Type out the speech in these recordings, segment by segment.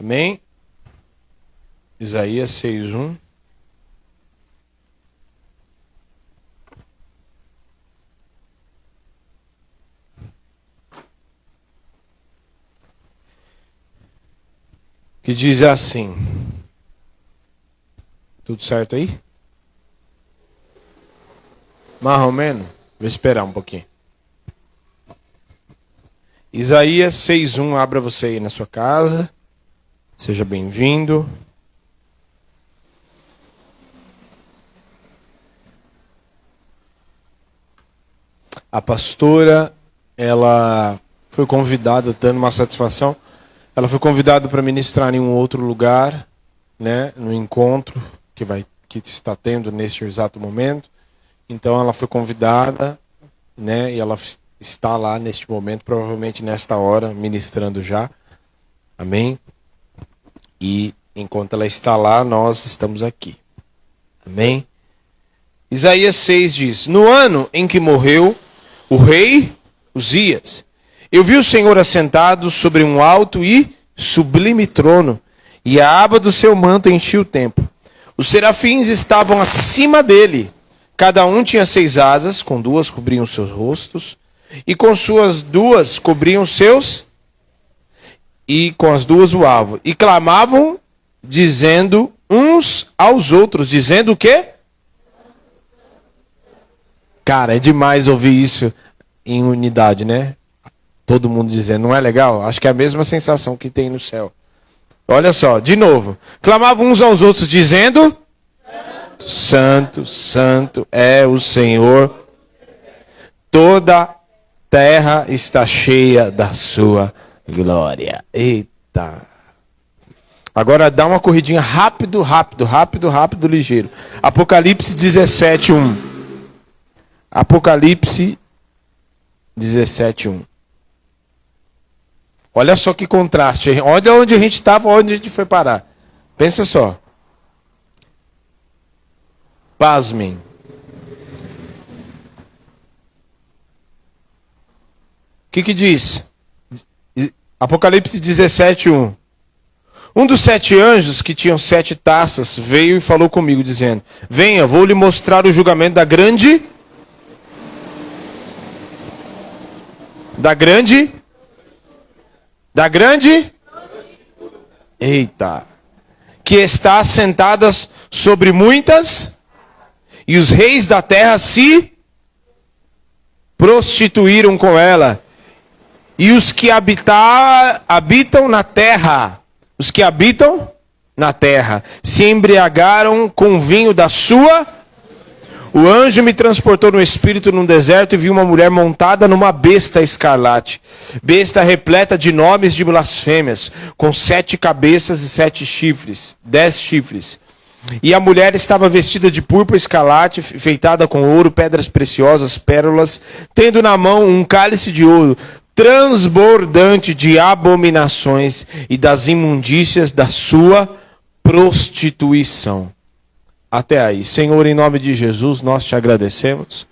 Amém? Isaías 6:1. Que diz assim. Tudo certo aí? Mais ou menos? Vou esperar um pouquinho. Isaías 6:1, abra você aí na sua casa. Seja bem-vindo. A pastora, ela foi convidada, dando uma satisfação, ela foi convidada para ministrar em um outro lugar, né, no encontro que está tendo neste exato momento. Então ela foi convidada, né, e ela está lá neste momento, provavelmente nesta hora, ministrando já. Amém? E enquanto ela está lá, nós estamos aqui. Amém? Isaías 6 diz: No ano em que morreu o rei Uzias, eu vi o Senhor assentado sobre um alto e sublime trono, e a aba do seu manto enchia o templo. Os serafins estavam acima dele. Cada um tinha 6 asas, com 2 cobriam seus rostos, e com suas 2 cobriam seus, e com as 2 voavam. E clamavam, dizendo uns aos outros, dizendo o quê? Cara, é demais ouvir isso em unidade, né? Todo mundo dizendo, não é legal? Acho que é a mesma sensação que tem no céu. Olha só, de novo. Clamavam uns aos outros, dizendo... Santo, santo é o Senhor. Toda a terra está cheia da sua glória. Eita. Agora dá uma corridinha rápido, ligeiro. Apocalipse 17:1. Apocalipse 17:1. Olha só que contraste. Olha onde a gente estava, onde a gente foi parar. Pensa só. Pasmem. O que diz? Apocalipse 17:1. Um dos 7 anjos que tinham 7 taças veio e falou comigo, dizendo: Venha, vou lhe mostrar o julgamento da grande... Eita. Que está sentadas sobre muitas... E os reis da terra se prostituíram com ela. E os que habitam na terra, se embriagaram com o vinho da sua. O anjo me transportou no espírito num deserto e vi uma mulher montada numa besta escarlate. Besta repleta de nomes de blasfêmias, com 7 cabeças e 7 chifres, 10 chifres. E a mulher estava vestida de púrpura escarlate, enfeitada com ouro, pedras preciosas, pérolas, tendo na mão um cálice de ouro, transbordante de abominações e das imundícias da sua prostituição. Até aí. Senhor, em nome de Jesus, nós te agradecemos.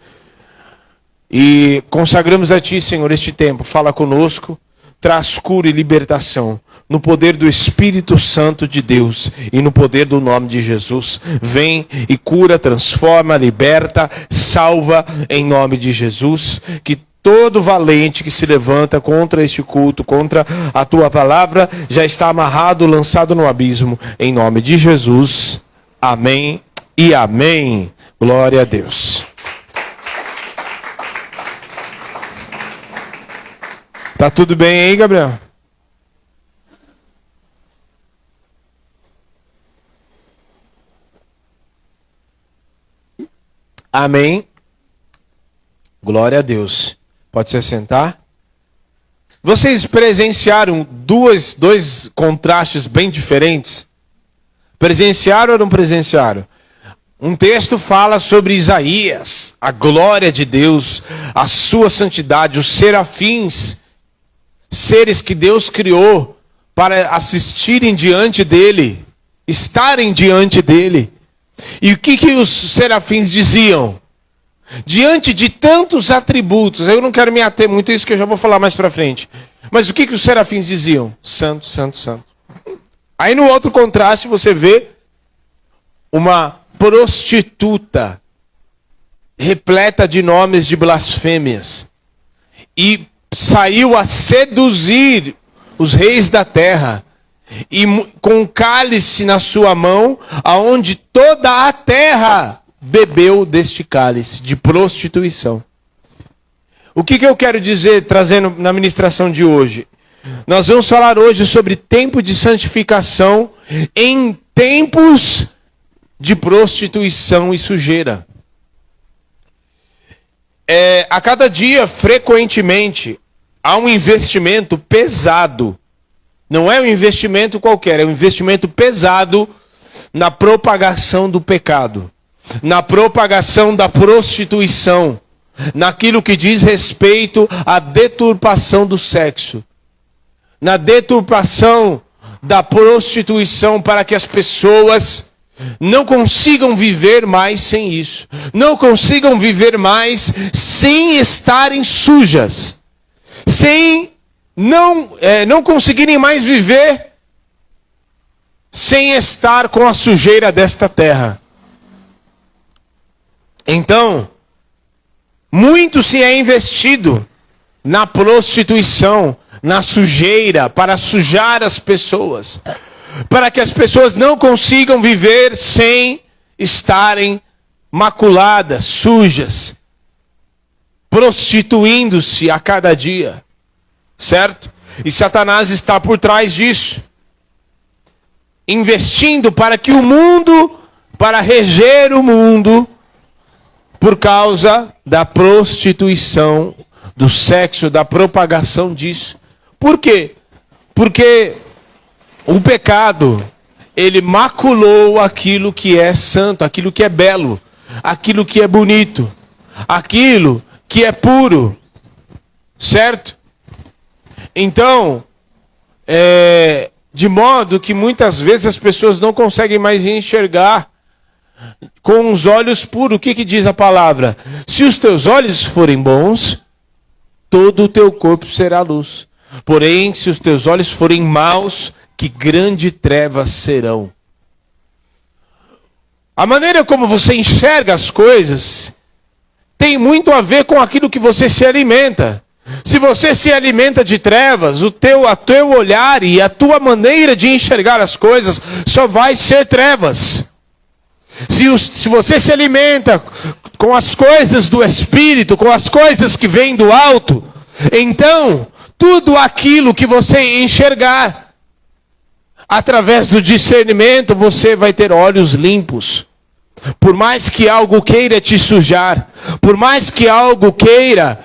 E consagramos a Ti, Senhor, este tempo. Fala conosco. Traz cura e libertação, no poder do Espírito Santo de Deus e no poder do nome de Jesus. Vem e cura, transforma, liberta, salva em nome de Jesus. Que todo valente que se levanta contra este culto, contra a Tua palavra, já está amarrado, lançado no abismo, em nome de Jesus. Amém e amém. Glória a Deus. Tá tudo bem aí, Gabriel? Amém. Glória a Deus. Pode se sentar. Vocês presenciaram dois contrastes bem diferentes? Presenciaram ou não presenciaram? Um texto fala sobre Isaías, a glória de Deus, a sua santidade, os serafins, seres que Deus criou para assistirem diante dele, estarem diante dele. E o que os serafins diziam? Diante de tantos atributos, eu não quero me ater muito a isso que eu já vou falar mais para frente. Mas o que os serafins diziam? Santo, santo, santo. Aí no outro contraste você vê uma prostituta repleta de nomes de blasfêmias e saiu a seduzir os reis da terra e com um cálice na sua mão, aonde toda a terra bebeu deste cálice de prostituição. O que eu quero dizer trazendo na ministração de hoje? Nós vamos falar hoje sobre tempo de santificação em tempos de prostituição e sujeira. A cada dia, frequentemente, há um investimento pesado. Não é um investimento qualquer, é um investimento pesado na propagação do pecado, na propagação da prostituição, naquilo que diz respeito à deturpação do sexo, na deturpação da prostituição, para que as pessoas não consigam viver mais sem isso, não consigam viver mais sem estarem sujas, sem não conseguirem mais viver sem estar com a sujeira desta terra. Então, muito se é investido na prostituição, na sujeira, para sujar as pessoas, para que as pessoas não consigam viver sem estarem maculadas, sujas, prostituindo-se a cada dia, certo? E Satanás está por trás disso, investindo para que o mundo, para reger o mundo, por causa da prostituição, do sexo, da propagação disso. Por quê? Porque o pecado, ele maculou aquilo que é santo, aquilo que é belo, aquilo que é bonito, aquilo que é puro, certo? Então, de modo que muitas vezes as pessoas não conseguem mais enxergar com os olhos puros. O que diz a palavra? Se os teus olhos forem bons, todo o teu corpo será luz. Porém, se os teus olhos forem maus, que grande trevas serão. A maneira como você enxerga as coisas tem muito a ver com aquilo que você se alimenta. Se você se alimenta de trevas, o teu olhar e a tua maneira de enxergar as coisas só vai ser trevas. Se você se alimenta com as coisas do Espírito, com as coisas que vêm do alto, então tudo aquilo que você enxergar, através do discernimento, você vai ter olhos limpos. Por mais que algo queira te sujar, por mais que algo queira,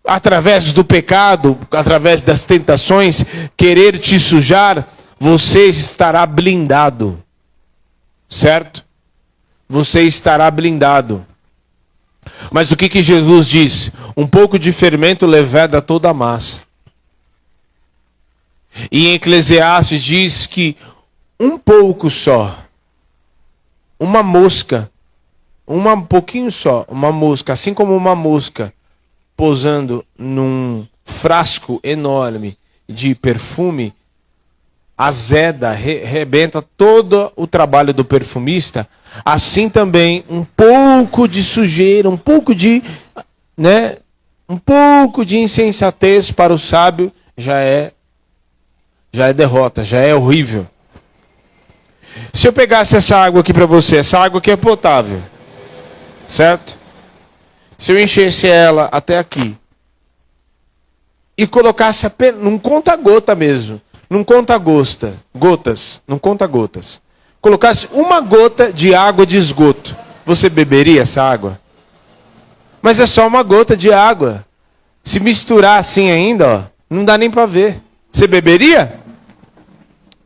através do pecado, através das tentações, querer te sujar, você estará blindado. Certo? Você estará blindado. Mas o que Jesus diz? Um pouco de fermento leveda toda a massa. E em Eclesiastes diz que um pouco só, uma mosca, um pouquinho só, uma mosca, assim como uma mosca pousando num frasco enorme de perfume, azeda, rebenta todo o trabalho do perfumista, assim também um pouco de sujeira, um pouco de insensatez para o sábio já é derrota, já é horrível. Se eu pegasse essa água aqui para você, essa água aqui é potável, certo? Se eu enchesse ela até aqui e colocasse apenas num conta-gota mesmo, não conta gotas, não conta gotas. Colocasse uma gota de água de esgoto, você beberia essa água? Mas é só uma gota de água. Se misturar assim ainda, ó, não dá nem para ver. Você beberia?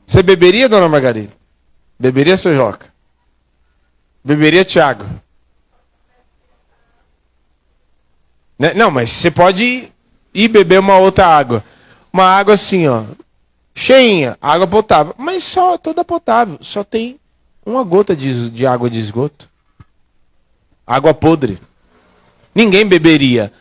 Você beberia, dona Margarida? Beberia, seu Joca? Beberia, Tiago? Não, mas você pode ir beber uma outra água. Uma água assim, ó, cheinha, água potável. Mas só toda potável. Só tem uma gota de água de esgoto. Água podre. Ninguém beberia.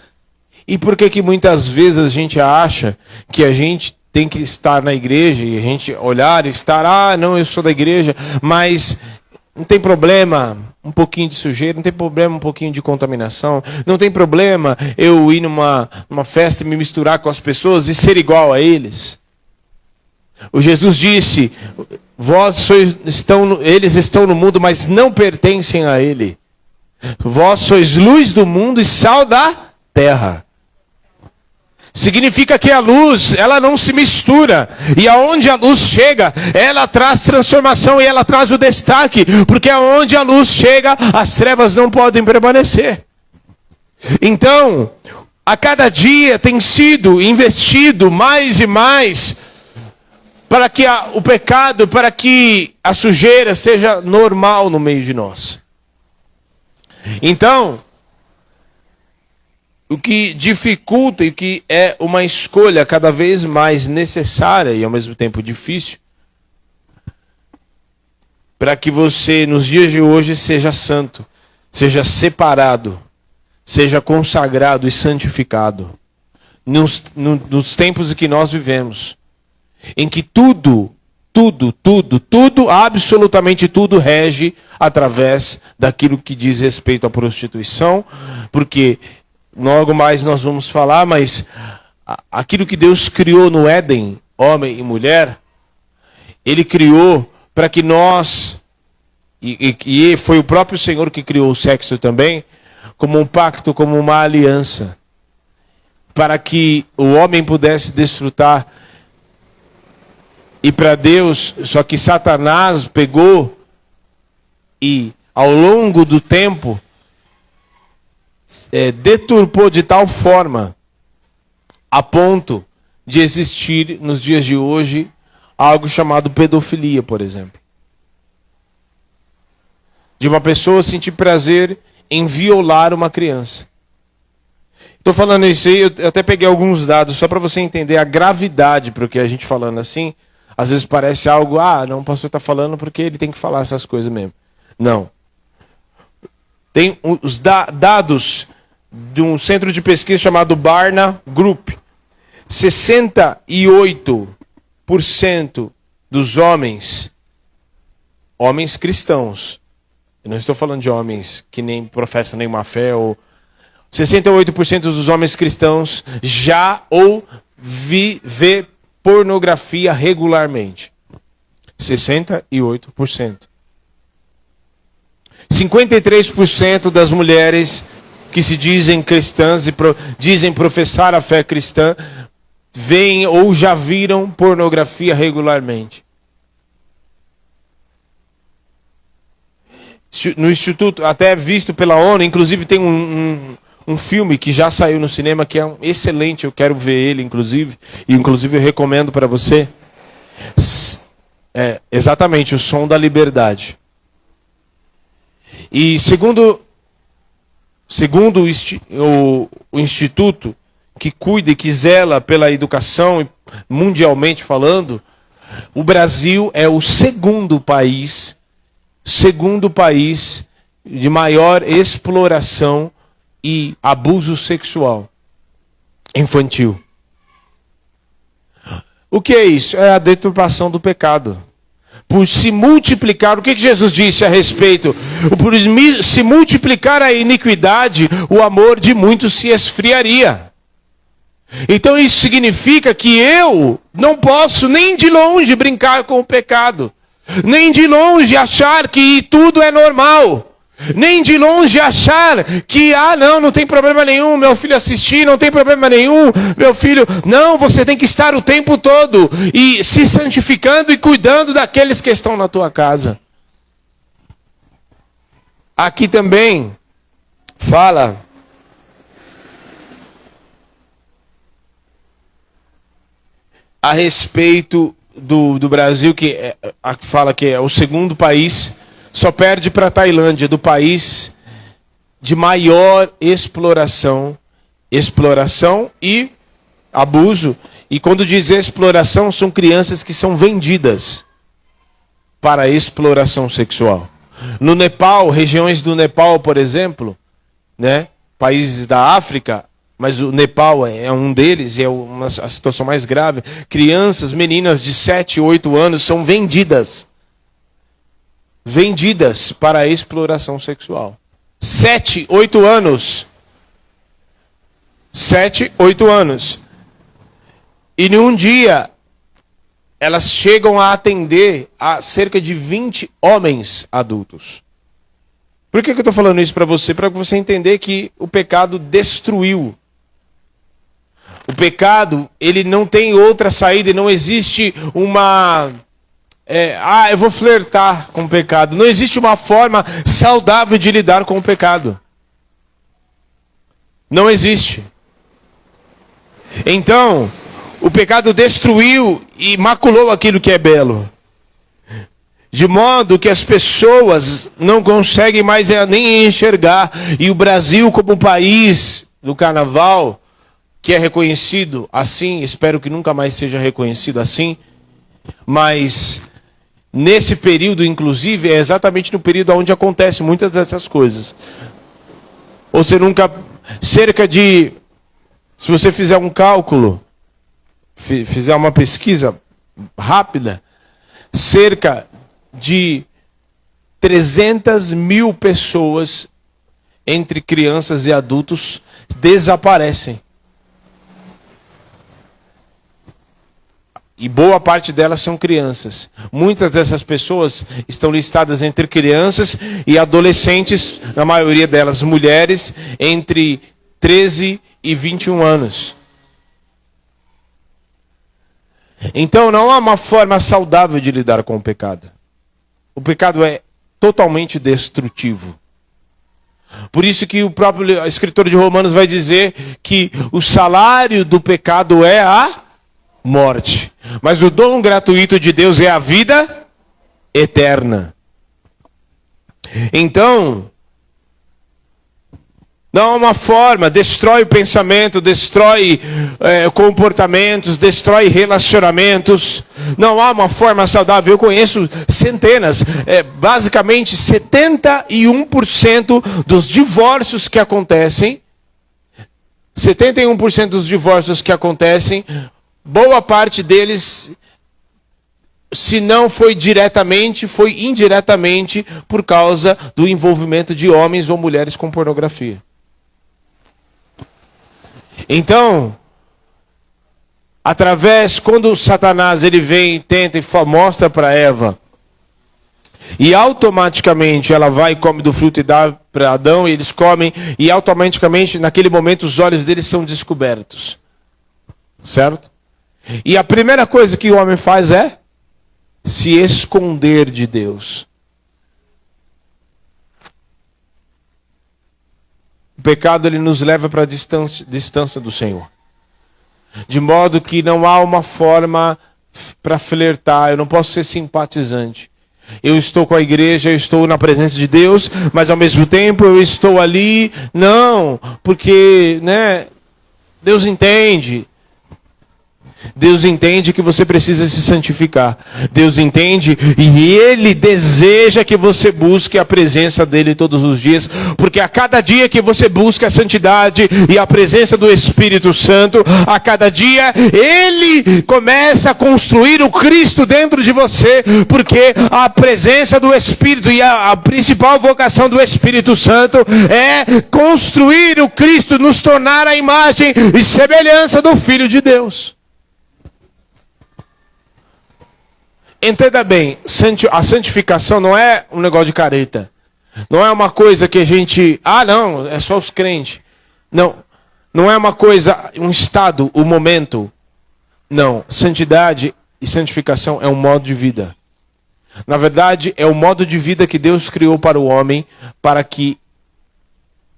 E por que muitas vezes a gente acha que a gente tem que estar na igreja e a gente olhar e estar, não, eu sou da igreja, mas não tem problema um pouquinho de sujeira, não tem problema um pouquinho de contaminação, não tem problema eu ir numa festa e me misturar com as pessoas e ser igual a eles. O Jesus disse, eles estão no mundo, mas não pertencem a ele. Vós sois luz do mundo e sal da terra. Significa que a luz, ela não se mistura. E aonde a luz chega, ela traz transformação e ela traz o destaque. Porque aonde a luz chega, as trevas não podem permanecer. Então, a cada dia tem sido investido mais e mais para que o pecado, para que a sujeira seja normal no meio de nós. Então, o que dificulta e o que é uma escolha cada vez mais necessária e ao mesmo tempo difícil, para que você nos dias de hoje seja santo, seja separado, seja consagrado e santificado. Nos tempos em que nós vivemos, em que tudo, absolutamente tudo rege através daquilo que diz respeito à prostituição, porque logo mais nós vamos falar, mas aquilo que Deus criou no Éden, homem e mulher, Ele criou para que nós, e foi o próprio Senhor que criou o sexo também, como um pacto, como uma aliança, para que o homem pudesse desfrutar. E para Deus, só que Satanás pegou e ao longo do tempo deturpou de tal forma a ponto de existir nos dias de hoje algo chamado pedofilia, por exemplo. De uma pessoa sentir prazer em violar uma criança. Estou falando isso aí, eu até peguei alguns dados só para você entender a gravidade, porque a gente falando assim, às vezes parece algo, não, o pastor está falando porque ele tem que falar essas coisas mesmo. Não. Tem os dados de um centro de pesquisa chamado Barna Group. 68% dos homens cristãos, eu não estou falando de homens que nem professam nenhuma fé, 68% dos homens cristãos já ou vê pornografia regularmente. 68%. 53% das mulheres que se dizem cristãs e dizem professar a fé cristã veem ou já viram pornografia regularmente. No Instituto, até visto pela ONU, inclusive tem um filme que já saiu no cinema que é excelente, eu quero ver ele inclusive, e inclusive eu recomendo para você. Exatamente, O Som da Liberdade. E segundo o Instituto que cuida e que zela pela educação, mundialmente falando, o Brasil é o segundo país de maior exploração e abuso sexual infantil. O que é isso? É a deturpação do pecado. Por se multiplicar, o que Jesus disse a respeito? Por se multiplicar a iniquidade, o amor de muitos se esfriaria. Então isso significa que eu não posso nem de longe brincar com o pecado. Nem de longe achar que tudo é normal. Nem de longe achar que, não tem problema nenhum, meu filho assistir, não tem problema nenhum, meu filho... Não, você tem que estar o tempo todo e se santificando e cuidando daqueles que estão na tua casa. Aqui também fala a respeito do Brasil, que fala que é o segundo país, só perde para a Tailândia, do país de maior exploração e abuso. E quando diz exploração, são crianças que são vendidas para exploração sexual. No Nepal, regiões do Nepal, por exemplo, países da África, mas o Nepal é um deles, e é a situação mais grave. Crianças, meninas de 7, 8 anos são vendidas para a exploração sexual. 7, 8 anos. 7, 8 anos. E num dia, elas chegam a atender a cerca de 20 homens adultos. Por que eu estou falando isso para você? Para você entender que o pecado destruiu. O pecado, ele não tem outra saída, e não existe uma... eu vou flertar com o pecado. Não existe uma forma saudável de lidar com o pecado. Não existe. Então, o pecado destruiu e maculou aquilo que é belo. De modo que as pessoas não conseguem mais nem enxergar. E o Brasil, como um país do carnaval, que é reconhecido assim, espero que nunca mais seja reconhecido assim, mas nesse período, inclusive, é exatamente no período onde acontecem muitas dessas coisas. Você nunca... Cerca de... Se você fizer um cálculo, fizer uma pesquisa rápida, cerca de 300 mil pessoas, entre crianças e adultos, desaparecem. E boa parte delas são crianças. Muitas dessas pessoas estão listadas entre crianças e adolescentes, na maioria delas mulheres, entre 13 e 21 anos. Então não há uma forma saudável de lidar com o pecado. O pecado é totalmente destrutivo. Por isso que o próprio escritor de Romanos vai dizer que o salário do pecado é a morte. Mas o dom gratuito de Deus é a vida eterna. Então, não há uma forma, destrói o pensamento, destrói comportamentos, destrói relacionamentos. Não há uma forma saudável. Eu conheço centenas, basicamente 71% dos divórcios que acontecem, 71% dos divórcios que acontecem, boa parte deles, se não foi diretamente, foi indiretamente por causa do envolvimento de homens ou mulheres com pornografia. Então, quando Satanás ele vem e tenta e mostra para Eva, e automaticamente ela vai e come do fruto e dá para Adão, e eles comem, e automaticamente naquele momento os olhos deles são descobertos. Certo? E a primeira coisa que o homem faz é se esconder de Deus. O pecado ele nos leva para a distância do Senhor. De modo que não há uma forma para flertar. Eu não posso ser simpatizante. Eu estou com a igreja, eu estou na presença de Deus, mas ao mesmo tempo eu estou ali. Não, porque Deus entende. Deus entende que você precisa se santificar. Deus entende e Ele deseja que você busque a presença dEle todos os dias. Porque a cada dia que você busca a santidade e a presença do Espírito Santo, a cada dia Ele começa a construir o Cristo dentro de você. Porque a presença do Espírito e a principal vocação do Espírito Santo é construir o Cristo, nos tornar a imagem e semelhança do Filho de Deus. Entenda bem, a santificação não é um negócio de careta. Não é uma coisa que a gente... não, é só os crentes. Não é uma coisa, um estado, um momento. Não, santidade e santificação é um modo de vida. Na verdade, é o modo de vida que Deus criou para o homem, para que,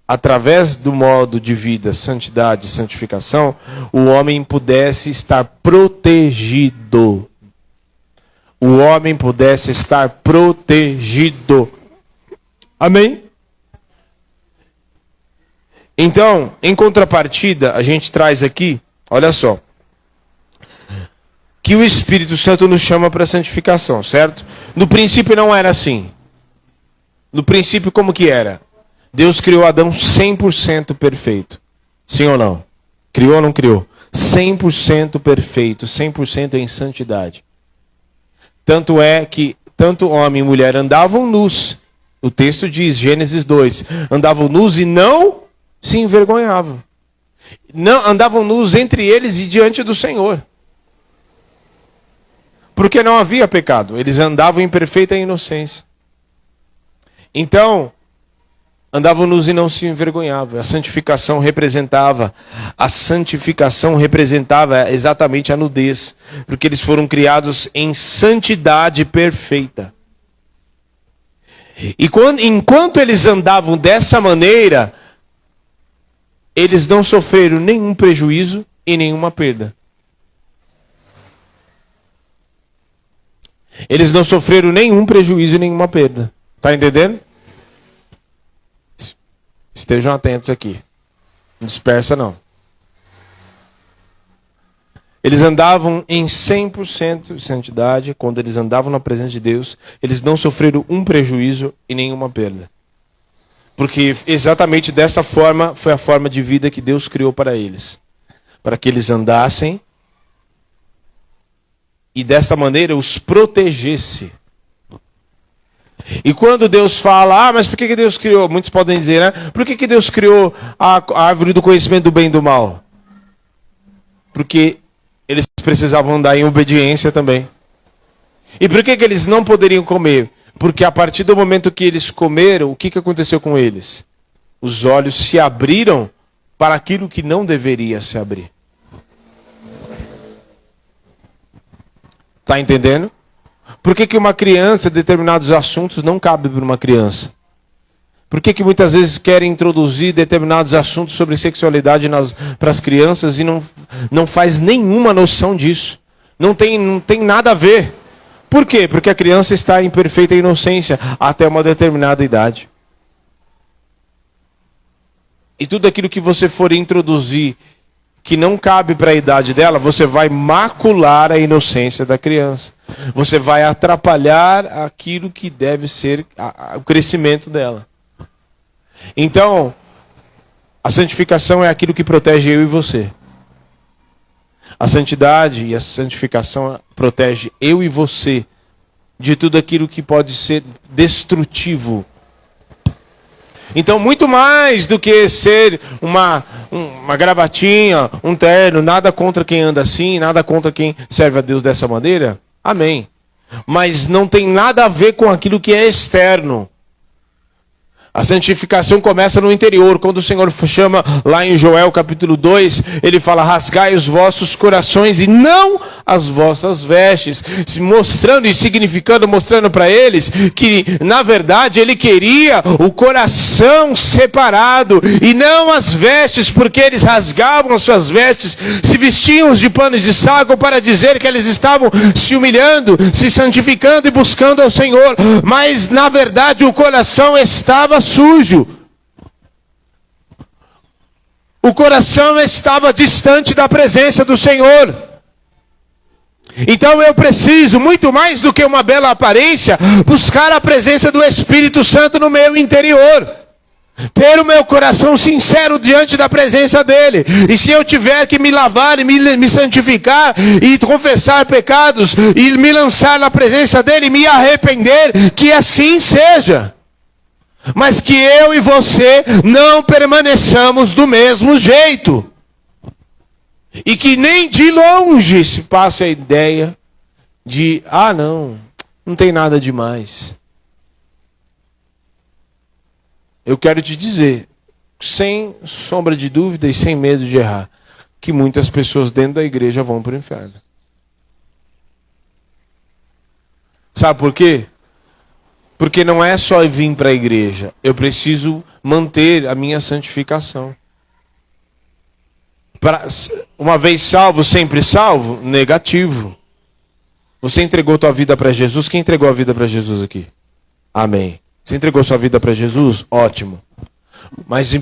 através do modo de vida, santidade e santificação, o homem pudesse estar protegido. O homem pudesse estar protegido. Amém? Então, em contrapartida, a gente traz aqui, olha só, que o Espírito Santo nos chama para a santificação, certo? No princípio não era assim. No princípio como que era? Deus criou Adão 100% perfeito. Sim ou não? Criou ou não criou? 100% perfeito, 100% em santidade. Tanto é que tanto homem e mulher andavam nus. O texto diz, Gênesis 2, andavam nus e não se envergonhavam. Não, andavam nus entre eles e diante do Senhor. Porque não havia pecado. Eles andavam em perfeita inocência. Então, andavam nus e não se envergonhavam. A santificação representava exatamente a nudez. Porque eles foram criados em santidade perfeita. E enquanto eles andavam dessa maneira, eles não sofreram nenhum prejuízo e nenhuma perda. Eles não sofreram nenhum prejuízo e nenhuma perda. Está entendendo? Estejam atentos aqui. Não dispersa não. Eles andavam em 100% de santidade. Quando eles andavam na presença de Deus, eles não sofreram um prejuízo e nenhuma perda. Porque exatamente dessa forma foi a forma de vida que Deus criou para eles. Para que eles andassem e dessa maneira os protegesse. E quando Deus fala, mas por que Deus criou? Muitos podem dizer, né? Por que Deus criou a árvore do conhecimento do bem e do mal? Porque eles precisavam andar em obediência também. E por que eles não poderiam comer? Porque a partir do momento que eles comeram, o que aconteceu com eles? Os olhos se abriram para aquilo que não deveria se abrir. Está entendendo? Por que uma criança, determinados assuntos, não cabe para uma criança? Por que muitas vezes querem introduzir determinados assuntos sobre sexualidade para as crianças e não faz nenhuma noção disso? Não tem nada a ver. Por quê? Porque a criança está em perfeita inocência até uma determinada idade. E tudo aquilo que você for introduzir que não cabe para a idade dela, você vai macular a inocência da criança. Você vai atrapalhar aquilo que deve ser o crescimento dela. Então, a santificação é aquilo que protege eu e você. A santidade e a santificação protege eu e você de tudo aquilo que pode ser destrutivo. Então, muito mais do que ser uma gravatinha, um terno, nada contra quem anda assim, nada contra quem serve a Deus dessa maneira. Amém. Mas não tem nada a ver com aquilo que é externo. A santificação começa no interior. Quando o Senhor chama lá em Joel capítulo 2, ele fala, rasgai os vossos corações e não as vossas vestes. Mostrando e significando, mostrando para eles que, na verdade, ele queria o coração separado e não as vestes, porque eles rasgavam as suas vestes, se vestiam de panos de saco para dizer que eles estavam se humilhando, se santificando e buscando ao Senhor. Mas, na verdade, o coração estava sujo. O coração estava distante da presença do Senhor. Então eu preciso, muito mais do que uma bela aparência, buscar a presença do Espírito Santo no meu interior. Ter o meu coração sincero diante da presença dEle. E se eu tiver que me lavar e me santificar e confessar pecados e me lançar na presença dEle e me arrepender, que assim seja. Mas que eu e você não permaneçamos do mesmo jeito. E que nem de longe se passe a ideia de, não tem nada demais. Eu quero te dizer, sem sombra de dúvida e sem medo de errar, que muitas pessoas dentro da igreja vão para o inferno. Sabe por quê? Porque não é só vir para a igreja. Eu preciso manter a minha santificação. Uma vez salvo, sempre salvo? Negativo. Você entregou tua vida para Jesus? Quem entregou a vida para Jesus aqui? Amém. Você entregou sua vida para Jesus? Ótimo. Mas em 1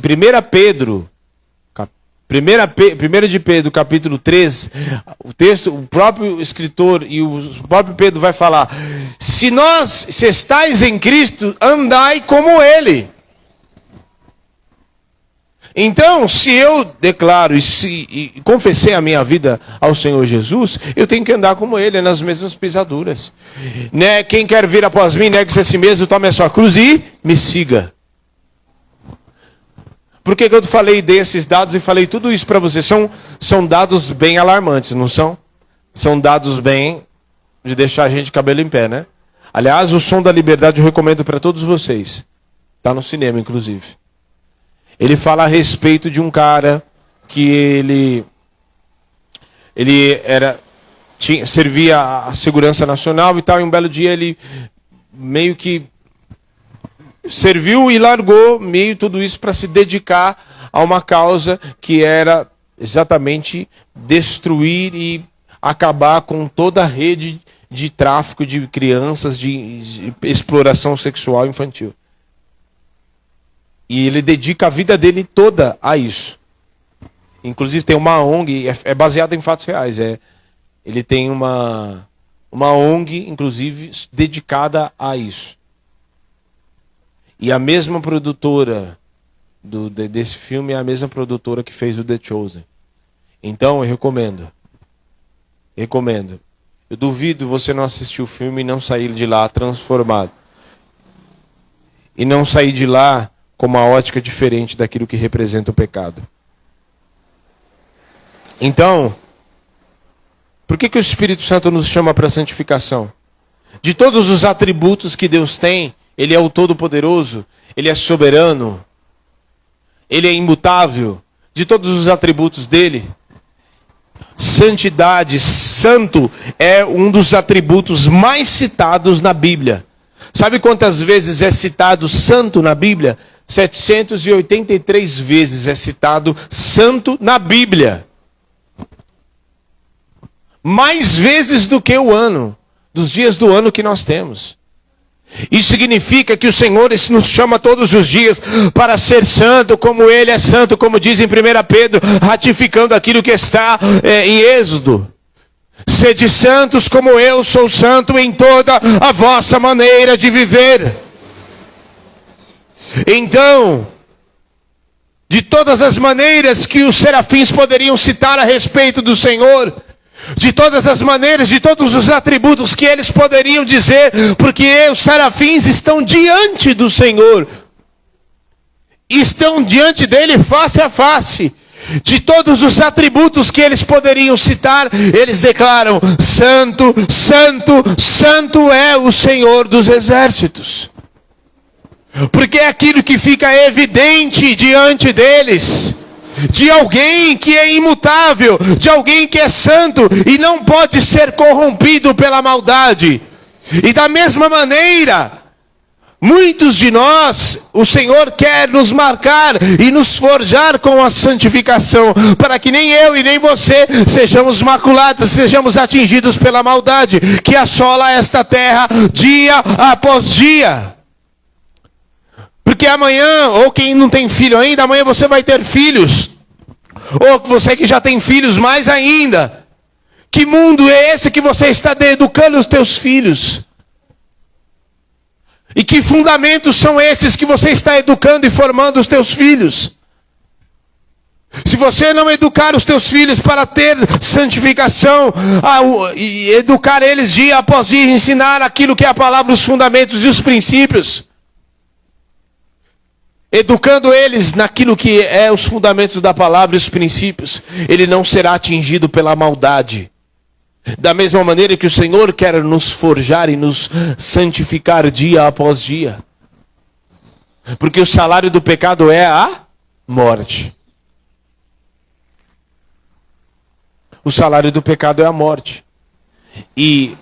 de Pedro, capítulo 3, o texto, o próprio escritor e o próprio Pedro vai falar, se estáis em Cristo, andai como Ele. Então, se eu declaro e confessei a minha vida ao Senhor Jesus, eu tenho que andar como Ele, nas mesmas pisaduras. Né? Quem quer vir após mim, negue-se a si mesmo, tome a sua cruz e me siga. Por que eu falei desses dados e falei tudo isso para você? São dados bem alarmantes, não são? São dados bem de deixar a gente de cabelo em pé, né? Aliás, o Som da Liberdade eu recomendo para todos vocês. Está no cinema, inclusive. Ele fala a respeito de um cara que ele servia a segurança nacional e tal, e um belo dia ele meio que serviu e largou meio tudo isso para se dedicar a uma causa que era exatamente destruir e acabar com toda a rede de tráfico de crianças, de exploração sexual infantil. E ele dedica a vida dele toda a isso. Inclusive tem uma ONG, é baseado em fatos reais. Ele tem uma ONG, inclusive, dedicada a isso. E a mesma produtora desse filme é a mesma produtora que fez o The Chosen. Então eu recomendo. Eu duvido você não assistir o filme e não sair de lá transformado. E não sair de lá com uma ótica diferente daquilo que representa o pecado. Então, por que o Espírito Santo nos chama para a santificação? De todos os atributos que Deus tem, Ele é o Todo-Poderoso, Ele é soberano, Ele é imutável. De todos os atributos dele, santidade, santo, é um dos atributos mais citados na Bíblia. Sabe quantas vezes é citado santo na Bíblia? 783 vezes é citado santo na Bíblia. Mais vezes do que o ano, dos dias do ano que nós temos. Isso significa que o Senhor nos chama todos os dias para ser santo, como Ele é santo, como diz em 1 Pedro, ratificando aquilo que está em Êxodo. Sede santos como eu sou santo em toda a vossa maneira de viver. Então, de todas as maneiras que os serafins poderiam citar a respeito do Senhor, de todas as maneiras, de todos os atributos que eles poderiam dizer, porque os serafins estão diante do Senhor, estão diante dele face a face. De todos os atributos que eles poderiam citar, eles declaram: santo, santo, santo é o Senhor dos exércitos. Porque é aquilo que fica evidente diante deles, de alguém que é imutável, de alguém que é santo e não pode ser corrompido pela maldade. E da mesma maneira, muitos de nós, o Senhor quer nos marcar e nos forjar com a santificação, para que nem eu e nem você sejamos maculados, sejamos atingidos pela maldade que assola esta terra dia após dia. Porque amanhã, ou quem não tem filho ainda, amanhã você vai ter filhos. Ou você que já tem filhos, mais ainda. Que mundo é esse que você está educando os teus filhos? E que fundamentos são esses que você está educando e formando os teus filhos? Se você não educar os teus filhos para ter santificação, e educar eles dia após dia, ensinar aquilo que é a palavra, os fundamentos e os princípios, educando eles naquilo que é os fundamentos da palavra e os princípios, ele não será atingido pela maldade. Da mesma maneira que o Senhor quer nos forjar e nos santificar dia após dia. Porque o salário do pecado é a morte. O salário do pecado é a morte. E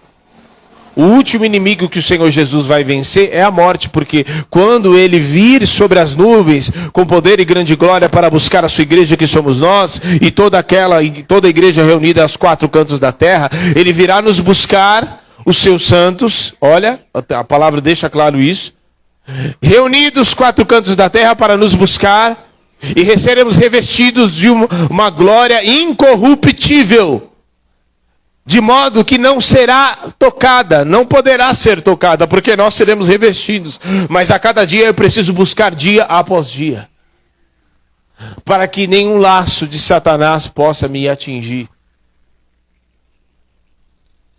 o último inimigo que o Senhor Jesus vai vencer é a morte, porque quando Ele vir sobre as nuvens com poder e grande glória para buscar a sua igreja que somos nós, e toda a igreja reunida aos quatro cantos da terra, Ele virá nos buscar, os seus santos, olha, a palavra deixa claro isso, reunidos os quatro cantos da terra para nos buscar, e seremos revestidos de uma glória incorruptível, de modo que não será tocada, não poderá ser tocada, porque nós seremos revestidos. Mas a cada dia eu preciso buscar dia após dia. para que nenhum laço de Satanás possa me atingir.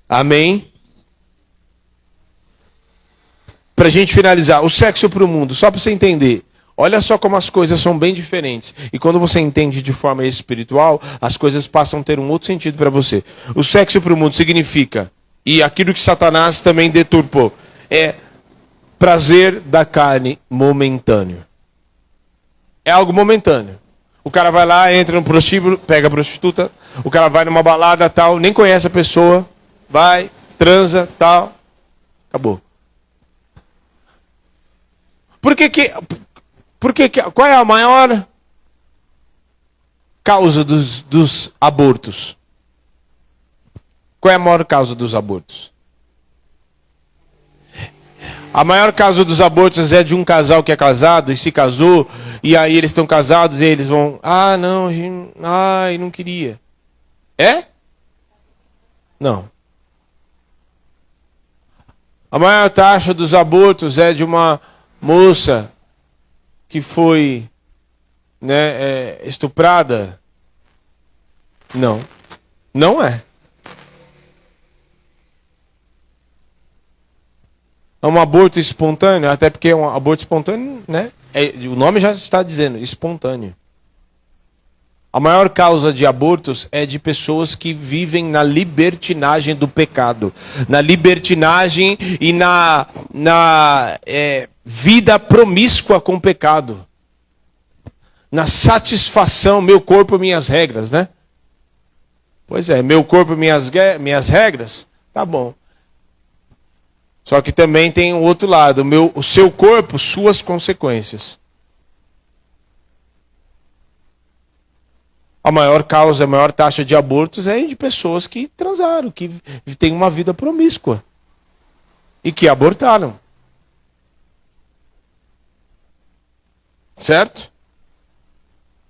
Amém? Para a gente finalizar, o sexo para o mundo, só para você entender. Olha só como as coisas são bem diferentes. E quando você entende de forma espiritual, as coisas passam a ter um outro sentido para você. O sexo para o mundo significa, e aquilo que Satanás também deturpou, é prazer da carne momentâneo. É algo momentâneo. O cara vai lá, entra no prostíbulo, pega a prostituta. O cara vai numa balada, tal, nem conhece a pessoa. Vai, transa, tal. Acabou. Qual é a maior causa dos abortos? Qual é a maior causa dos abortos? A maior causa dos abortos é de um casal que é casado e se casou, e aí eles estão casados e eles vão, não, não queria. É? Não. A maior taxa dos abortos é de uma moça que foi estuprada? Não. Não é. É um aborto espontâneo, até porque é um aborto espontâneo, né? O nome já está dizendo, espontâneo. A maior causa de abortos é de pessoas que vivem na libertinagem do pecado. Na libertinagem e na vida promíscua com o pecado. Na satisfação, meu corpo, minhas regras, né? Pois é, meu corpo, minhas regras, tá bom. Só que também tem o outro lado, o seu corpo, suas consequências. A maior causa, a maior taxa de abortos é de pessoas que transaram, que têm uma vida promíscua e que abortaram. Certo?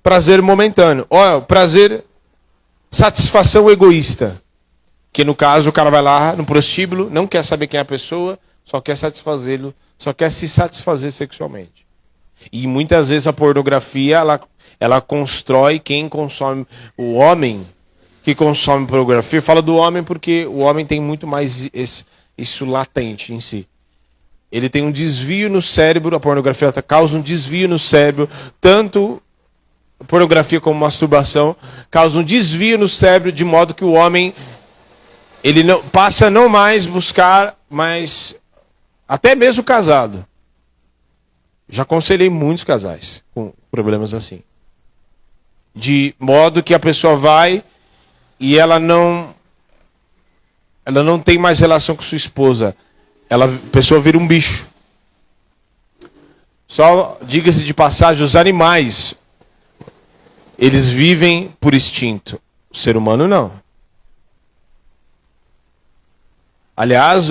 Prazer momentâneo. Olha, prazer, satisfação egoísta. Que no caso o cara vai lá no prostíbulo, não quer saber quem é a pessoa, só quer satisfazê-lo, só quer se satisfazer sexualmente. E muitas vezes a pornografia, ela constrói quem consome, o homem que consome pornografia. Fala do homem porque o homem tem muito mais isso latente em si. Ele tem um desvio no cérebro, a pornografia causa um desvio no cérebro, tanto pornografia como masturbação, causa um desvio no cérebro de modo que o homem ele não passa a não mais buscar, mas até mesmo casado. Já aconselhei muitos casais com problemas assim. De modo que a pessoa vai e ela não tem mais relação com sua esposa. A pessoa vira um bicho. Só diga-se de passagem, os animais, eles vivem por instinto. O ser humano não. Aliás,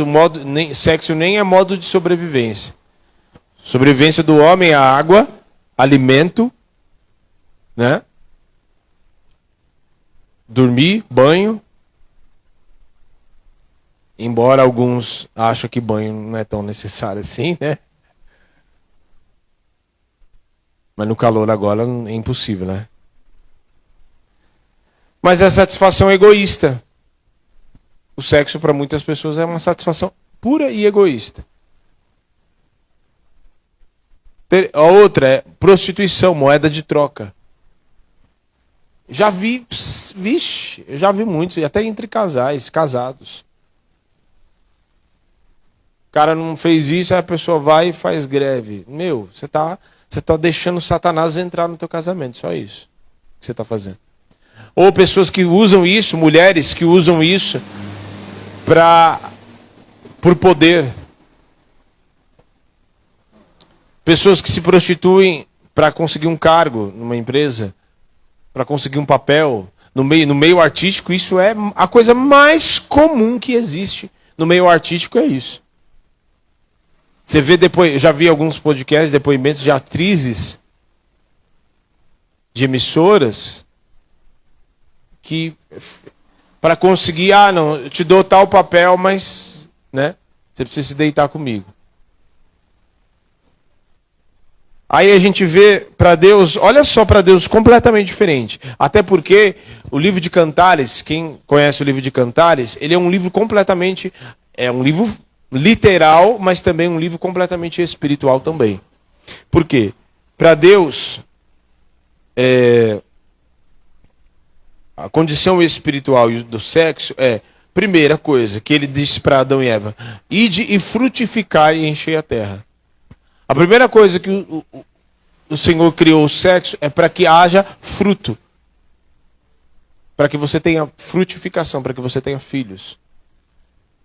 sexo nem é modo de sobrevivência. Sobrevivência do homem é água, alimento, né? Dormir, banho. Embora alguns acham que banho não é tão necessário assim, né? Mas no calor agora é impossível, né? Mas é satisfação egoísta. O sexo para muitas pessoas é uma satisfação pura e egoísta. A outra é prostituição, moeda de troca. Já vi muitos, até entre casais, casados. O cara não fez isso, aí a pessoa vai e faz greve. Meu, você tá deixando Satanás entrar no teu casamento, só isso que você está fazendo. Ou pessoas que usam isso, mulheres que usam isso por poder. Pessoas que se prostituem para conseguir um cargo numa empresa, para conseguir um papel. No meio artístico, isso é a coisa mais comum que existe. No meio artístico é isso. Você vê depois, eu já vi alguns podcasts, depoimentos de atrizes de emissoras que para conseguir, não, eu te dou tal papel, mas, né, você precisa se deitar comigo. Aí a gente vê para Deus, olha só, para Deus completamente diferente. Até porque o livro de Cantares, quem conhece o livro de Cantares, ele é um livro completamente, é um livro literal, mas também um livro completamente espiritual também. Por quê? Para Deus, a condição espiritual do sexo é, primeira coisa, que ele disse para Adão e Eva, ide e frutificar e encher a terra. A primeira coisa que o Senhor criou o sexo é para que haja fruto. Para que você tenha frutificação, para que você tenha filhos.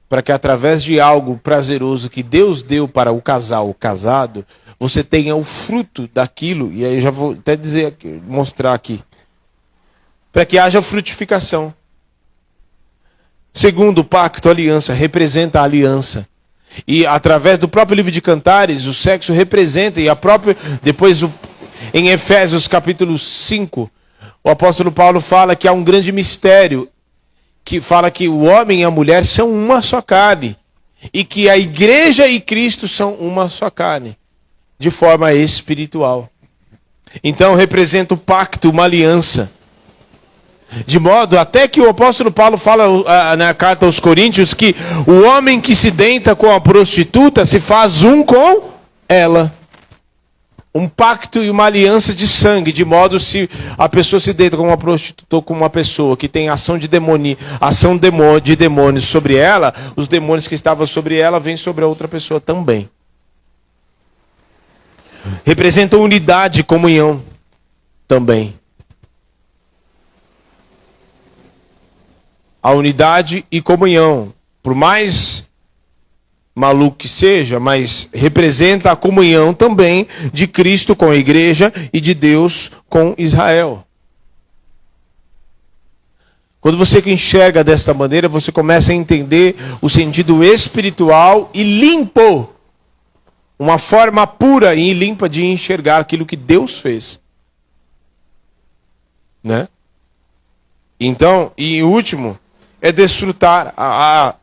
Para que através de algo prazeroso que Deus deu para o casal, o casado, você tenha o fruto daquilo, e aí eu já vou até dizer, mostrar aqui. Para que haja frutificação. Segundo, o pacto, a aliança, representa a aliança. E através do próprio livro de Cantares, o sexo representa, e a própria, depois em Efésios capítulo 5, o apóstolo Paulo fala que há um grande mistério, que fala que o homem e a mulher são uma só carne, e que a igreja e Cristo são uma só carne, de forma espiritual. Então representa o pacto, uma aliança. De modo até que o apóstolo Paulo fala na carta aos Coríntios que o homem que se deita com a prostituta se faz um com ela. Um pacto e uma aliança de sangue, de modo se a pessoa se deita com uma prostituta ou com uma pessoa que tem ação de demônios sobre ela, os demônios que estavam sobre ela vêm sobre a outra pessoa também. Representa unidade e comunhão também. A unidade e comunhão, por mais maluco que seja, mas representa a comunhão também de Cristo com a igreja e de Deus com Israel. Quando você enxerga desta maneira, você começa a entender o sentido espiritual e limpo, uma forma pura e limpa de enxergar aquilo que Deus fez. Né? Então, e o último, é desfrutar a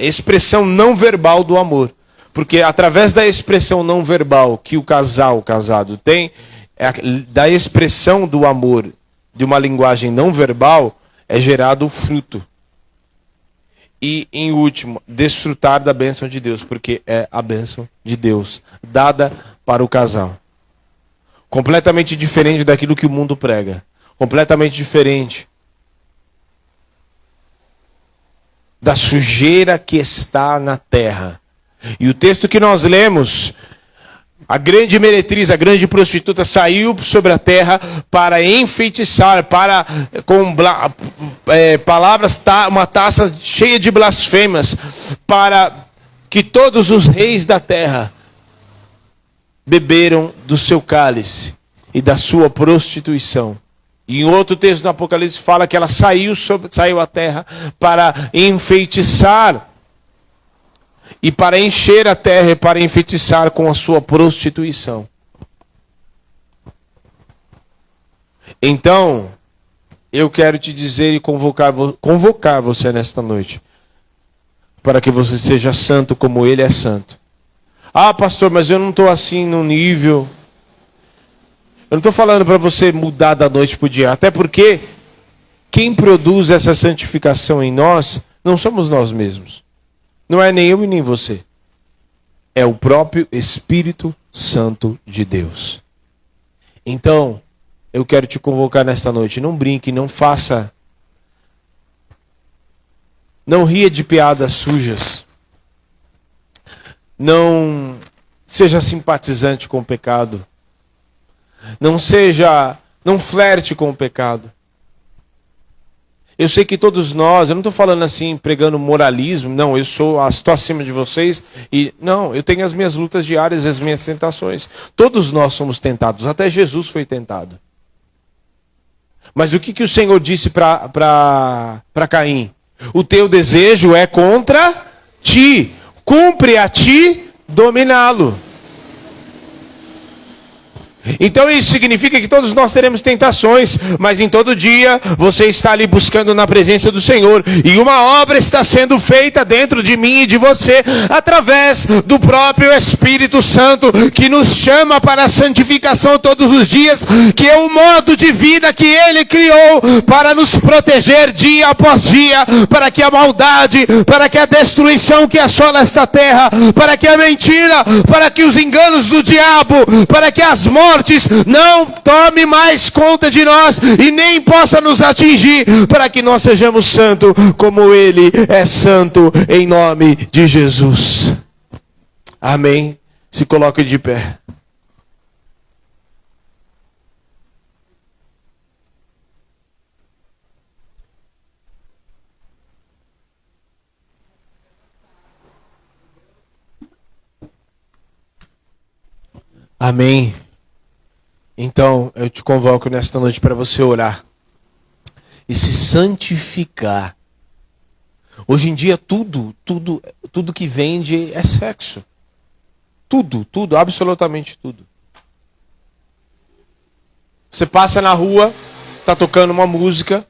expressão não verbal do amor. Porque através da expressão não verbal que o casado tem, da expressão do amor de uma linguagem não verbal, é gerado o fruto. E, em último, desfrutar da bênção de Deus, porque é a bênção de Deus dada para o casal. Completamente diferente daquilo que o mundo prega. Completamente diferente da sujeira que está na terra. E o texto que nós lemos, a grande meretriz, a grande prostituta saiu sobre a terra para enfeitiçar, para com palavras, uma taça cheia de blasfêmias, para que todos os reis da terra beberam do seu cálice e da sua prostituição. E em outro texto do Apocalipse fala que ela saiu à terra para enfeitiçar e para encher a terra e para enfeitiçar com a sua prostituição. Então, eu quero te dizer e convocar você nesta noite para que você seja santo como Ele é santo. Ah, pastor, mas eu não estou assim no nível. Eu não estou falando para você mudar da noite para o dia. Até porque quem produz essa santificação em nós não somos nós mesmos. Não é nem eu e nem você. É o próprio Espírito Santo de Deus. Então, eu quero te convocar nesta noite. Não brinque, não faça. Não ria de piadas sujas. Não seja simpatizante com o pecado. Não flerte com o pecado. Eu sei que todos nós, eu não estou falando assim, pregando moralismo, não, estou acima de vocês, não, eu tenho as minhas lutas diárias, as minhas tentações. Todos nós somos tentados, até Jesus foi tentado. Mas o que o Senhor disse para Caim? O teu desejo é contra ti, cumpre a ti dominá-lo. Então isso significa que todos nós teremos tentações, mas em todo dia você está ali buscando na presença do Senhor, e uma obra está sendo feita dentro de mim e de você, através do próprio Espírito Santo, que nos chama para a santificação todos os dias, que é o modo de vida que Ele criou para nos proteger dia após dia, para que a maldade, para que a destruição que assola esta terra, para que a mentira, para que os enganos do diabo, para que as mortes não tome mais conta de nós e nem possa nos atingir, para que nós sejamos santos como Ele é santo, em nome de Jesus. Amém. Se coloque de pé. Amém. Então, eu te convoco nesta noite para você orar e se santificar. Hoje em dia tudo que vende é sexo. Tudo, absolutamente tudo. Você passa na rua, está tocando uma música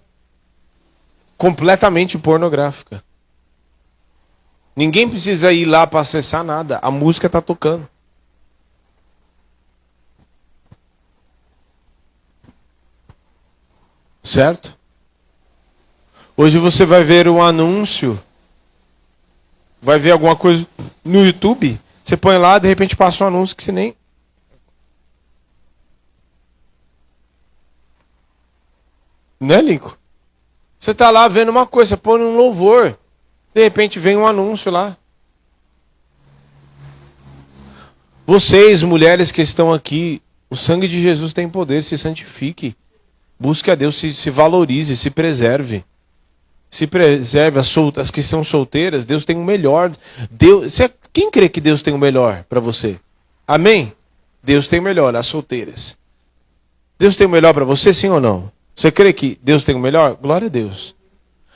completamente pornográfica. Ninguém precisa ir lá para acessar nada, a música está tocando. Certo? Hoje você vai ver um anúncio, vai ver alguma coisa no YouTube, você põe lá, de repente passa um anúncio que você nem... Né, Lincoln? Você está lá vendo uma coisa, você põe um louvor, de repente vem um anúncio lá. Vocês, mulheres que estão aqui, o sangue de Jesus tem poder, se santifique. Busque a Deus, se valorize, se preserve. Se preserve as que são solteiras, Deus tem o melhor. Quem crê que Deus tem o melhor para você? Amém? Deus tem o melhor, as solteiras. Deus tem o melhor para você, sim ou não? Você crê que Deus tem o melhor? Glória a Deus.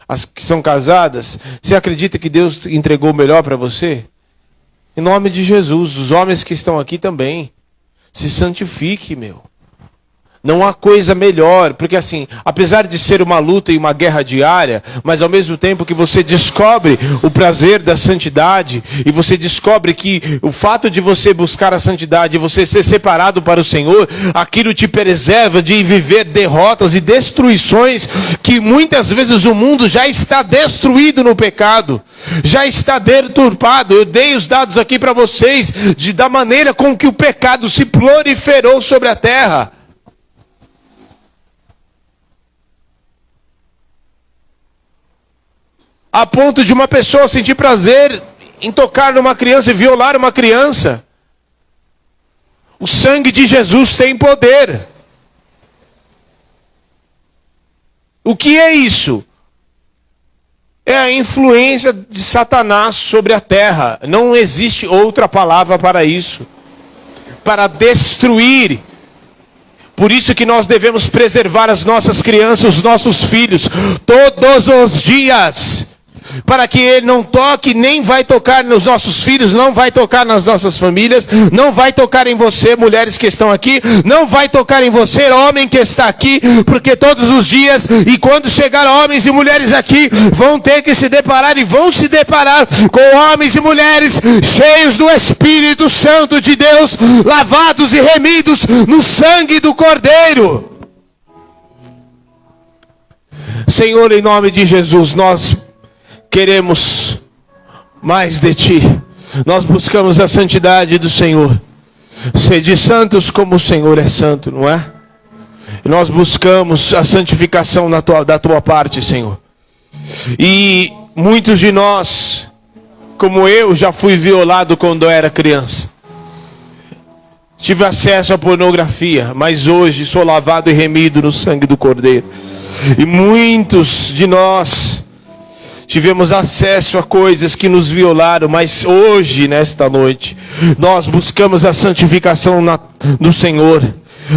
As que são casadas, você acredita que Deus entregou o melhor para você? Em nome de Jesus, os homens que estão aqui também. Se santifique, meu. Não há coisa melhor, porque assim, apesar de ser uma luta e uma guerra diária, mas ao mesmo tempo que você descobre o prazer da santidade, e você descobre que o fato de você buscar a santidade, você ser separado para o Senhor, aquilo te preserva de viver derrotas e destruições, que muitas vezes o mundo já está destruído no pecado, já está deturpado. Eu dei os dados aqui para vocês, da maneira com que o pecado se proliferou sobre a terra. A ponto de uma pessoa sentir prazer em tocar numa criança e violar uma criança. O sangue de Jesus tem poder. O que é isso? É a influência de Satanás sobre a terra. Não existe outra palavra para isso. Para destruir. Por isso que nós devemos preservar as nossas crianças, os nossos filhos, todos os dias. Para que ele não toque, nem vai tocar nos nossos filhos, não vai tocar nas nossas famílias, não vai tocar em você, mulheres que estão aqui, não vai tocar em você, homem que está aqui, porque todos os dias, e quando chegar homens e mulheres aqui, vão ter que se deparar e vão se deparar com homens e mulheres cheios do Espírito Santo de Deus, lavados e remidos no sangue do Cordeiro. Senhor, em nome de Jesus, nós queremos mais de Ti. Nós buscamos a santidade do Senhor. Sede santos como o Senhor é santo, não é? Nós buscamos a santificação da Tua parte, Senhor. E muitos de nós, como eu, já fui violado quando eu era criança. Tive acesso à pornografia, mas hoje sou lavado e remido no sangue do Cordeiro. E muitos de nós tivemos acesso a coisas que nos violaram, mas hoje, nesta noite, nós buscamos a santificação do Senhor.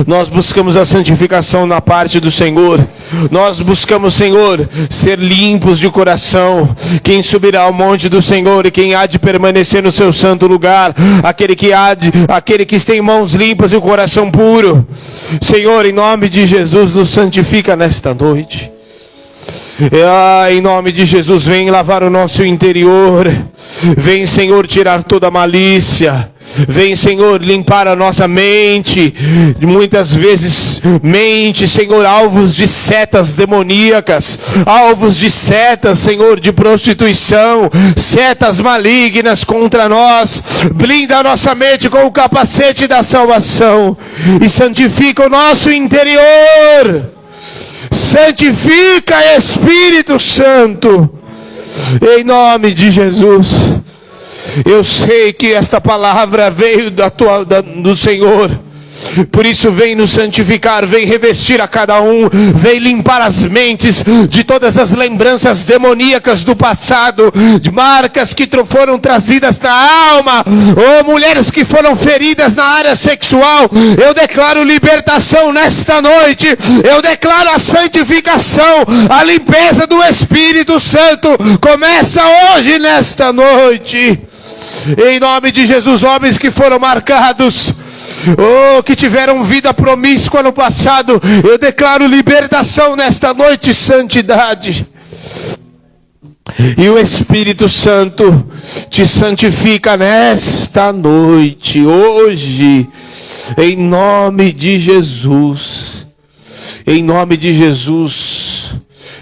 Nós buscamos a santificação na parte do Senhor. Nós buscamos, Senhor, ser limpos de coração. Quem subirá ao monte do Senhor e quem há de permanecer no seu santo lugar? Aquele que tem mãos limpas e o coração puro. Senhor, em nome de Jesus, nos santifica nesta noite. Em nome de Jesus, vem lavar o nosso interior. Vem, Senhor, tirar toda a malícia. Vem, Senhor, limpar a nossa mente. Muitas vezes, mente, Senhor, alvos de setas demoníacas, alvos de setas, Senhor, de prostituição, setas malignas contra nós. Blinda a nossa mente com o capacete da salvação e santifica o nosso interior. Santifica, Espírito Santo, em nome de Jesus. Eu sei que esta palavra veio do Senhor. Por isso vem nos santificar, vem revestir a cada um, vem limpar as mentes de todas as lembranças demoníacas do passado, de marcas que foram trazidas na alma, ou mulheres que foram feridas na área sexual. Eu declaro libertação nesta noite, eu declaro a santificação, a limpeza do Espírito Santo começa hoje nesta noite. Em nome de Jesus, homens que foram marcados, que tiveram vida promíscua no passado, eu declaro libertação nesta noite, santidade. E o Espírito Santo te santifica nesta noite, hoje, em nome de Jesus. Em nome de Jesus.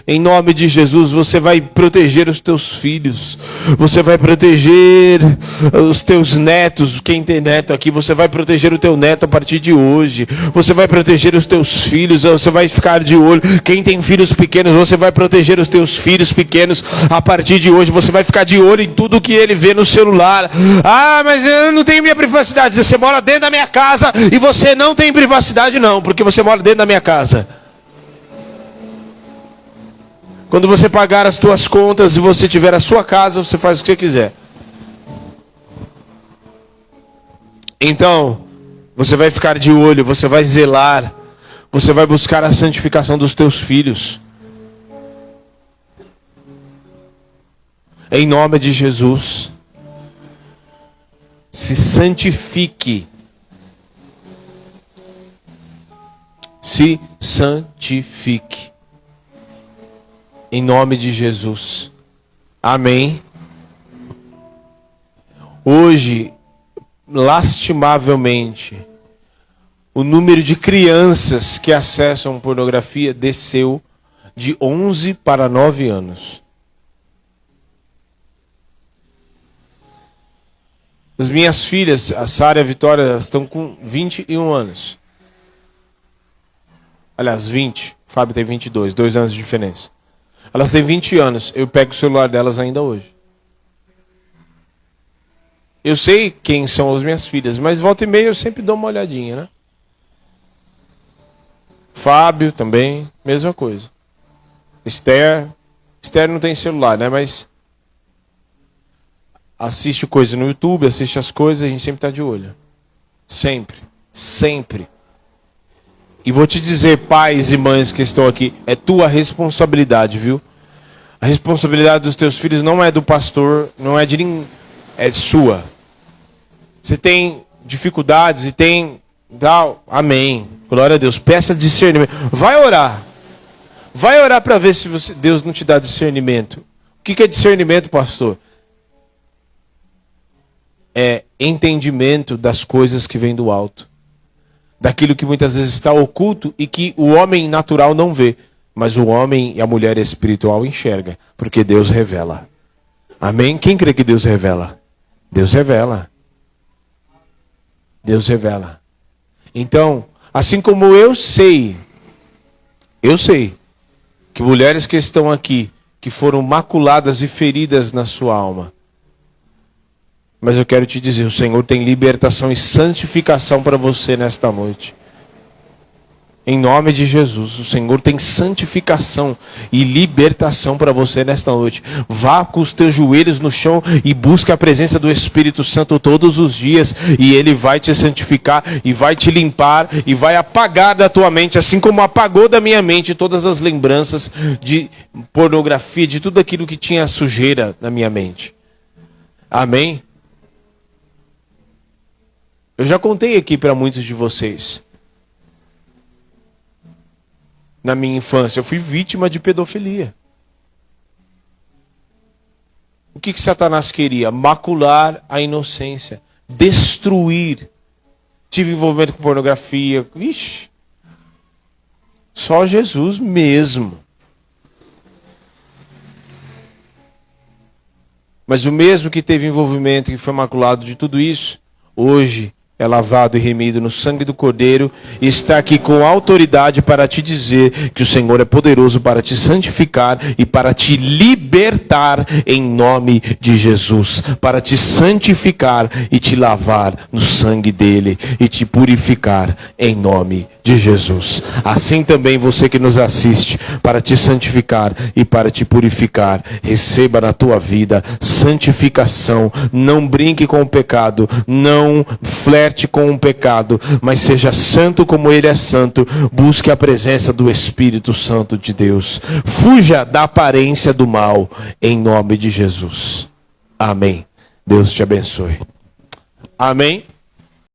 Em nome de Jesus, você vai proteger os teus filhos. Você vai proteger os teus netos. Quem tem neto aqui, você vai proteger o teu neto a partir de hoje. Você vai proteger os teus filhos. Você vai ficar de olho. Quem tem filhos pequenos, você vai proteger os teus filhos pequenos a partir de hoje. Você vai ficar de olho em tudo que ele vê no celular. Ah, mas eu não tenho minha privacidade. Você mora dentro da minha casa e você não tem privacidade não, porque você mora dentro da minha casa. Quando você pagar as tuas contas e você tiver a sua casa, você faz o que você quiser. Então, você vai ficar de olho, você vai zelar, você vai buscar a santificação dos teus filhos. Em nome de Jesus. Se santifique. Se santifique. Em nome de Jesus. Amém. Hoje, lastimavelmente, o número de crianças que acessam pornografia desceu de 11 para 9 anos. As minhas filhas, a Sara e a Vitória, elas estão com 21 anos. Aliás, 20. O Fábio tem 22, 2 anos de diferença. Elas têm 20 anos, eu pego o celular delas ainda hoje. Eu sei quem são as minhas filhas, mas volta e meia eu sempre dou uma olhadinha, né? Fábio também, mesma coisa. Esther não tem celular, né? Mas assiste coisa no YouTube, assiste as coisas, a gente sempre está de olho. Sempre, sempre. E vou te dizer, pais e mães que estão aqui, é tua responsabilidade, viu? A responsabilidade dos teus filhos não é do pastor, não é de ninguém, é sua. Você tem dificuldades e tem tal, amém. Glória a Deus. Peça discernimento. Vai orar. Vai orar para ver se Deus não te dá discernimento. O que é discernimento, pastor? É entendimento das coisas que vêm do alto. Daquilo que muitas vezes está oculto e que o homem natural não vê. Mas o homem e a mulher espiritual enxerga. Porque Deus revela. Amém? Quem crê que Deus revela? Deus revela. Deus revela. Então, assim como eu sei que mulheres que estão aqui, que foram maculadas e feridas na sua alma, mas eu quero te dizer, o Senhor tem libertação e santificação para você nesta noite. Em nome de Jesus, o Senhor tem santificação e libertação para você nesta noite. Vá com os teus joelhos no chão e busque a presença do Espírito Santo todos os dias. E Ele vai te santificar e vai te limpar e vai apagar da tua mente, assim como apagou da minha mente todas as lembranças de pornografia, de tudo aquilo que tinha sujeira na minha mente. Amém? Eu já contei aqui para muitos de vocês. Na minha infância, eu fui vítima de pedofilia. O que Satanás queria? Macular a inocência. Destruir. Tive envolvimento com pornografia. Ixi. Só Jesus mesmo. Mas o mesmo que teve envolvimento, que foi maculado de tudo isso, hoje é lavado e remido no sangue do Cordeiro, e está aqui com autoridade para te dizer que o Senhor é poderoso para te santificar e para te libertar em nome de Jesus, para te santificar e te lavar no sangue dele e te purificar em nome de Jesus. Assim também você que nos assiste, para te santificar e para te purificar, receba na tua vida santificação. Não brinque com o pecado, não flerte com o pecado, mas seja santo como ele é santo. Busque a presença do Espírito Santo de Deus. Fuja da aparência do mal em nome de Jesus. Amém. Deus te abençoe. Amém.